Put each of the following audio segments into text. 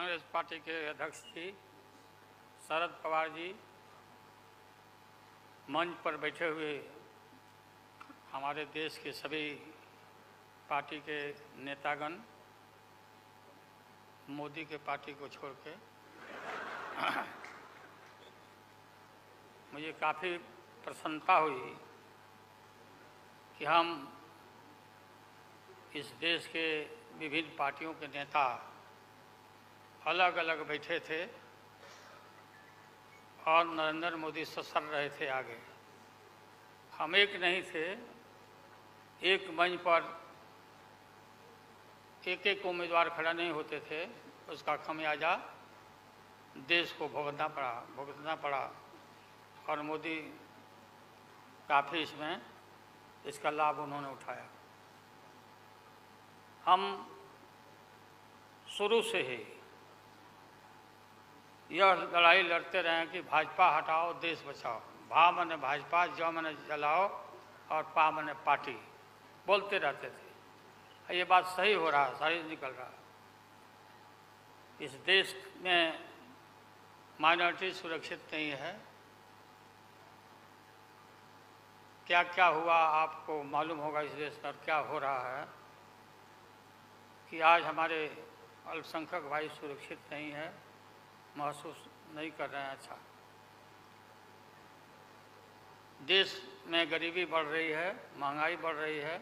Congress party के अध्यक्ष जी शरद पवार जी, मंच पर बैठे हुए हमारे देश के सभी पार्टी के नेतागण, मोदी के पार्टी को छोड़ के मुझे काफ़ी प्रसन्नता हुई कि हम इस देश के विभिन्न पार्टियों के नेता अलग अलग बैठे थे और नरेंद्र मोदी ससर रहे थे आगे। हम एक नहीं थे, एक मंच पर एक एक उम्मीदवार खड़ा नहीं होते थे, उसका खमियाजा देश को भुगतना पड़ा और मोदी काफ़ी इसका लाभ उन्होंने उठाया। हम शुरू से ही यह लड़ाई लड़ते रहे कि भाजपा हटाओ देश बचाओ, भा मने भाजपा, ज मने जलाओ और पा मने पार्टी, बोलते रहते थे। ये बात सही हो रहा, सही निकल रहा। इस देश में माइनॉरिटी सुरक्षित नहीं है। क्या क्या हुआ आपको मालूम होगा इस देश पर क्या हो रहा है कि आज हमारे अल्पसंख्यक भाई सुरक्षित नहीं है, महसूस नहीं कर रहे हैं। अच्छा, देश में गरीबी बढ़ रही है, महंगाई बढ़ रही है।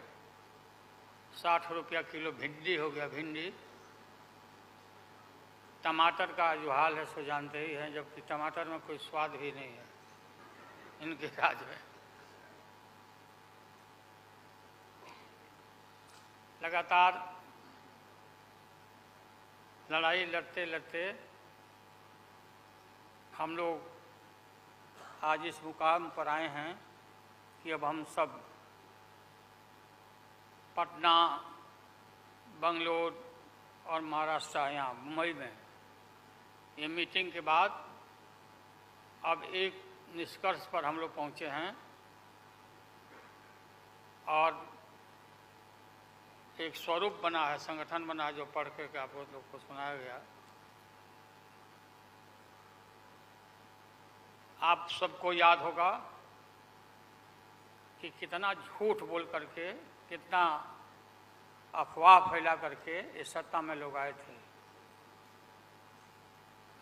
60 रुपया किलो भिंडी हो गया, भिंडी। टमाटर का जो हाल है सो जानते ही हैं, जबकि टमाटर में कोई स्वाद भी नहीं है इनके राज में। लगातार लड़ाई लड़ते लड़ते हम लोग आज इस मुकाम पर आए हैं कि अब हम सब पटना, बंगलोर और महाराष्ट्र, यहाँ मुंबई में ये मीटिंग के बाद अब एक निष्कर्ष पर हम लोग पहुँचे हैं और एक स्वरूप बना है, संगठन बना है, जो पढ़ करके आप लोग को सुनाया गया। आप सबको याद होगा कि कितना झूठ बोल करके, कितना अफवाह फैला करके इस सत्ता में लोग आए थे।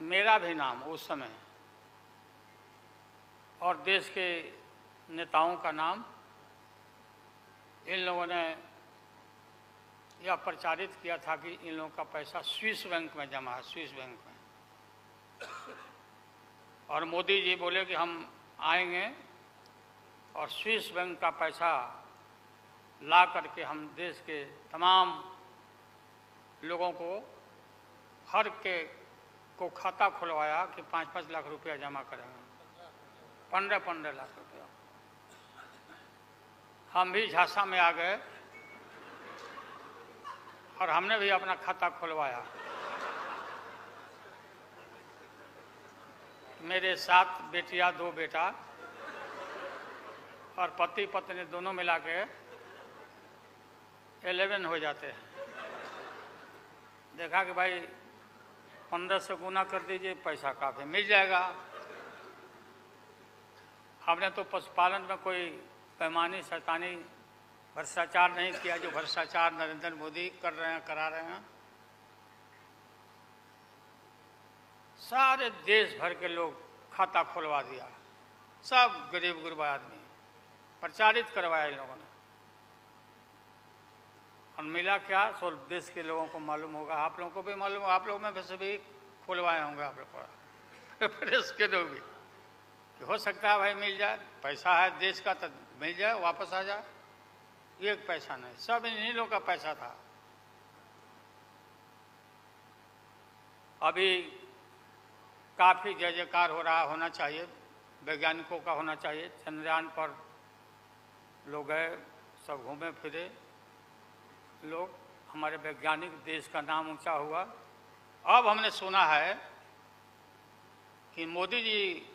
मेरा भी नाम उस समय और देश के नेताओं का नाम इन लोगों ने यह प्रचारित किया था कि इन लोगों का पैसा स्विस बैंक में जमा है, स्विस बैंक में। और मोदी जी बोले कि हम आएंगे और स्विस बैंक का पैसा ला करके हम देश के तमाम लोगों को, हर के को खाता खुलवाया कि 5-5 लाख रुपया जमा करेंगे, 15-15 लाख रुपया। हम भी झांसा में आ गए और हमने भी अपना खाता खुलवाया। मेरे 7 बेटियां, 2 बेटा और पति पत्नी दोनों मिला के 11 हो जाते हैं। देखा कि भाई 15 से गुना कर दीजिए, पैसा काफ़ी मिल जाएगा। हमने तो पशुपालन में कोई पैमानी शैतानी भ्रष्टाचार नहीं किया जो भ्रष्टाचार नरेंद्र मोदी कर रहे हैं, करा रहे हैं। सारे देश भर के लोग खाता खुलवा दिया, सब गरीब गुरबा आदमी प्रचारित करवाया इन लोगों ने। और मिला क्या, सो देश के लोगों को मालूम होगा, आप लोगों को भी मालूम होगा, आप लोगों में वैसे भी खुलवाए होंगे आप लोग, प्रेस के लोग भी, कि हो सकता है भाई मिल जाए, पैसा है देश का तो मिल जाए, वापस आ जाए। एक पैसा नहीं, सब इन्हीं लोगों का पैसा था। अभी काफ़ी जय जयकार हो रहा, होना चाहिए, वैज्ञानिकों का होना चाहिए। चंद्रयान पर लोग गए, सब घूमे फिरे लोग, हमारे वैज्ञानिक, देश का नाम ऊंचा हुआ। अब हमने सुना है कि मोदी जी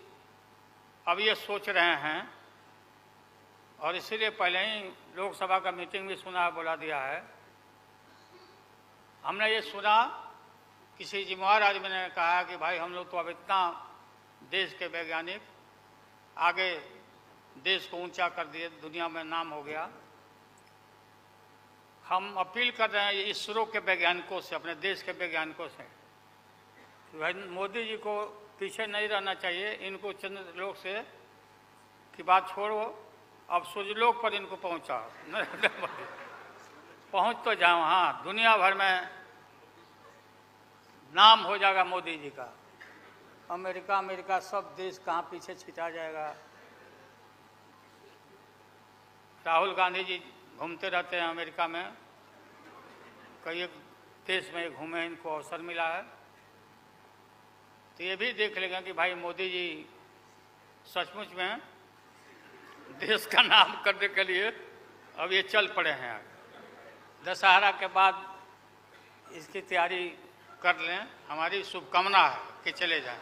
अब ये सोच रहे हैं, और इसीलिए पहले ही लोकसभा का मीटिंग भी सुना, बुला दिया है। हमने ये सुना किसी जिम्मेवार आदमी ने कहा कि भाई हम लोग तो अब इतना देश के वैज्ञानिक आगे देश को ऊंचा कर दिए, दुनिया में नाम हो गया। हम अपील कर रहे हैं इसरो के वैज्ञानिकों से, अपने देश के वैज्ञानिकों से, कि भाई मोदी जी को पीछे नहीं रहना चाहिए। इनको चंद्रलोक से की बात छोड़ो, अब सूर्यलोक पर इनको पहुंचाओ। पहुंच तो जाओ, हाँ, दुनिया भर में नाम हो जाएगा मोदी जी का। अमेरिका सब देश कहाँ पीछे छिटा जाएगा। राहुल गांधी जी घूमते रहते हैं अमेरिका में, कई देश में घूमे, इनको अवसर मिला है। तो ये भी देख लेंगे कि भाई मोदी जी सचमुच में देश का नाम करने के लिए अब ये चल पड़े हैं। दशहरा के बाद इसकी तैयारी कर लें, हमारी शुभकामना है कि चले जाएं।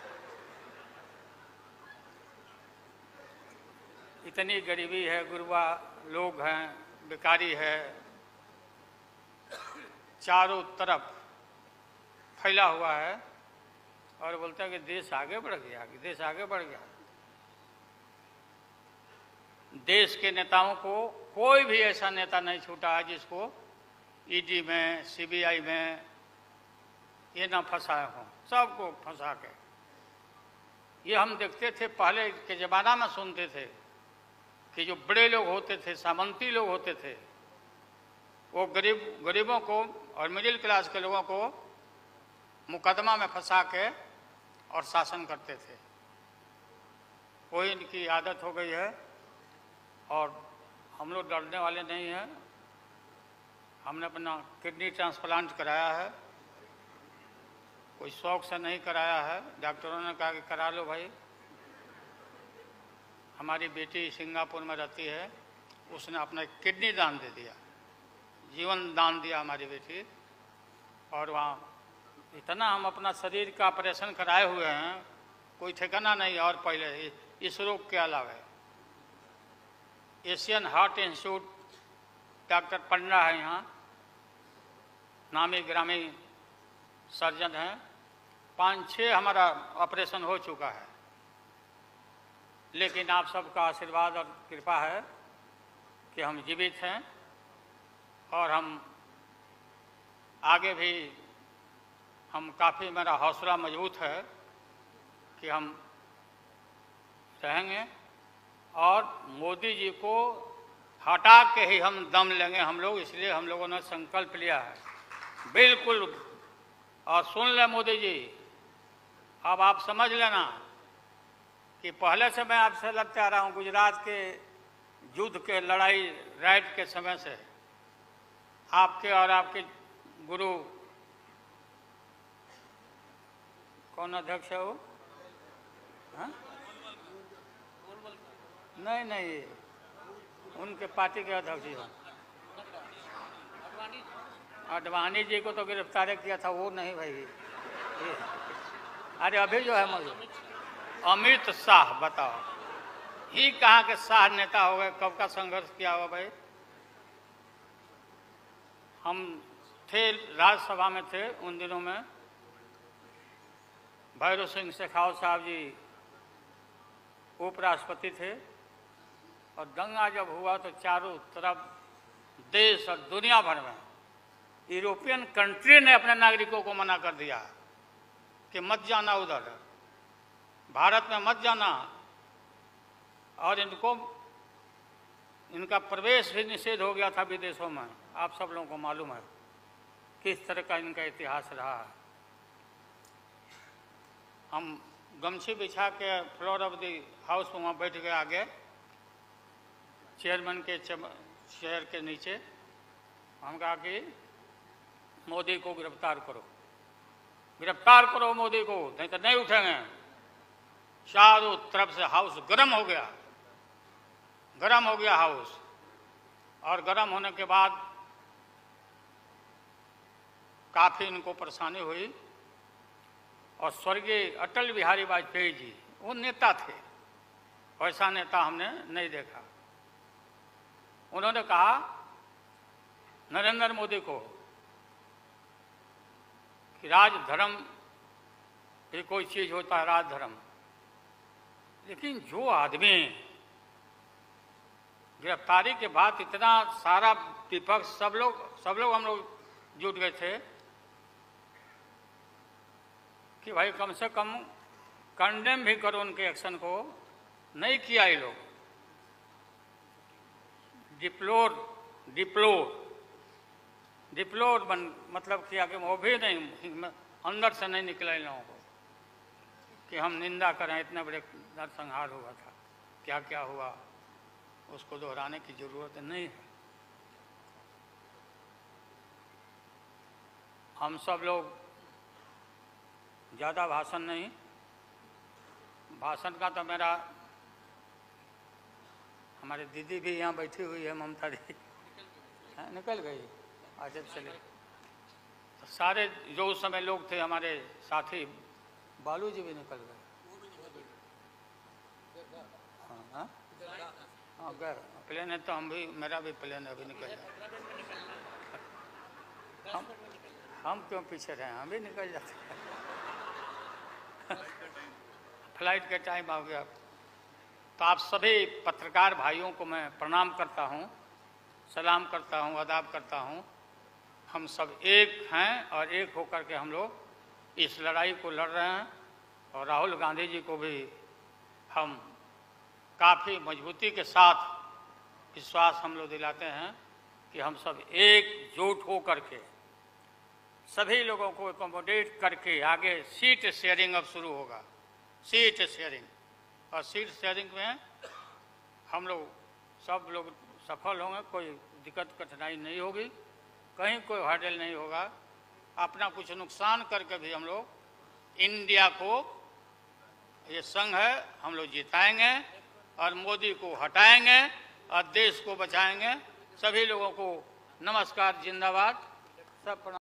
इतनी गरीबी है, गुरबा लोग हैं, बेकारी है, चारों तरफ फैला हुआ है, और बोलते हैं कि देश आगे बढ़ गया, कि देश आगे बढ़ गया। देश के नेताओं को कोई भी ऐसा नेता नहीं छूटा है जिसको ईडी में, सीबीआई में ये ना फंसाए हों, सबको फंसा के। ये हम देखते थे पहले के ज़माना में, सुनते थे कि जो बड़े लोग होते थे, सामंती लोग होते थे, वो गरीबों को और मिडिल क्लास के लोगों को मुकदमा में फंसा के और शासन करते थे। कोई इनकी आदत हो गई है, और हम लोग डरने वाले नहीं हैं। हमने अपना किडनी ट्रांसप्लांट कराया है, कोई शौक से नहीं कराया है। डॉक्टरों ने कहा कि करा लो भाई। हमारी बेटी सिंगापुर में रहती है, उसने अपना किडनी दान दे दिया, जीवन दान दिया हमारी बेटी। और वहाँ इतना हम अपना शरीर का ऑपरेशन कराए हुए हैं, कोई ठिकाना नहीं। और पहले इस रोग के अलावा एशियन हार्ट इंस्टीट्यूट, डॉक्टर पंडा है यहाँ, नामी ग्रामी सर्जन हैं, 5-6 हमारा ऑपरेशन हो चुका है। लेकिन आप सबका आशीर्वाद और कृपा है कि हम जीवित हैं, और हम आगे भी काफ़ी, मेरा हौसला मजबूत है कि हम रहेंगे, और मोदी जी को हटा के ही हम दम लेंगे हम लोग। इसलिए हम लोगों ने संकल्प लिया है, बिल्कुल। और सुन ले मोदी जी, अब आप समझ लेना कि पहले से मैं आपसे लड़ते आ रहा हूँ, गुजरात के युद्ध के लड़ाई राइट के समय से, आपके और आपके गुरु, कौन अध्यक्ष है वो? हाँ? नहीं, उनके पार्टी के अध्यक्ष जी अडवाणी जी को तो गिरफ्तार किया था, वो नहीं भाई। अरे अभी जो है मौजूद अमित शाह, बताओ ही कहाँ के शाह नेता हो गए, कब का संघर्ष किया हुआ भाई। हम थे राज्यसभा में, थे उन दिनों में, भैरव सिंह शेखावत साहब जी उपराष्ट्रपति थे, और दंगा जब हुआ तो चारों तरफ देश और दुनिया भर में यूरोपियन कंट्री ने अपने नागरिकों को मना कर दिया कि मत जाना उधर, भारत में मत जाना, और इनका प्रवेश भी निषेध हो गया था विदेशों में। आप सब लोगों को मालूम है किस तरह का इनका इतिहास रहा है। हम गमछी बिछा के फ्लोर ऑफ द हाउस में वहाँ बैठ गए, आगे चेयरमैन के चेयर के नीचे। हम कहा कि मोदी को गिरफ्तार करो, गिरफ्तार करो मोदी को, नहीं तो नहीं उठेंगे। चारों तरफ से हाउस गर्म हो गया, गर्म हो गया हाउस। और गर्म होने के बाद काफ़ी इनको परेशानी हुई, और स्वर्गीय अटल बिहारी वाजपेयी जी, वो नेता थे, वैसा नेता हमने नहीं देखा। उन्होंने कहा नरेंद्र मोदी को कि कि राजधर्म भी कोई चीज़ होता है, राजधर्म। लेकिन जो आदमी गिरफ्तारी के बाद इतना सारा विपक्ष सब लोग हम लोग जुट गए थे कि भाई कम से कम कंडेम भी करो उनके एक्शन को, नहीं किया ये लोग। डिप्लोर मतलब किया कि वो भी नहीं, अंदर से नहीं निकला इन लोगों को कि हम निंदा करें, इतने बड़े नरसंहार हुआ था, क्या क्या हुआ उसको दोहराने की जरूरत नहीं है। हम सब लोग ज़्यादा भाषण नहीं, भाषण का तो मेरा, हमारी दीदी भी यहाँ बैठी हुई है, ममता दी निकल गई, आज चले। तो सारे जो उस समय लोग थे हमारे साथी, बालू जी भी निकल गए। हाँ गए प्लेन है तो हम भी, मेरा भी प्लेन अभी निकल गया। हम क्यों पीछे रहे, हम भी निकल जाते हैं। फ्लाइट के टाइम आ गया। तो आप सभी पत्रकार भाइयों को मैं प्रणाम करता हूं, सलाम करता हूं, आदाब करता हूं। हम सब एक हैं और एक होकर के हम लोग इस लड़ाई को लड़ रहे हैं। और राहुल गांधी जी को भी हम काफ़ी मजबूती के साथ विश्वास हम लोग दिलाते हैं कि हम सब एकजुट होकर के सभी लोगों को एकोमोडेट करके आगे सीट शेयरिंग अब शुरू होगा, सीट शेयरिंग। और सीट शेयरिंग में हम लोग सब लोग सफल होंगे, कोई दिक्कत कठिनाई नहीं होगी, कहीं कोई हर्डल नहीं होगा। अपना कुछ नुकसान करके भी हम लोग इंडिया को, ये संघ है, हम लोग जिताएंगे और मोदी को हटाएंगे और देश को बचाएंगे। सभी लोगों को नमस्कार, जिंदाबाद, सब प्रणाम।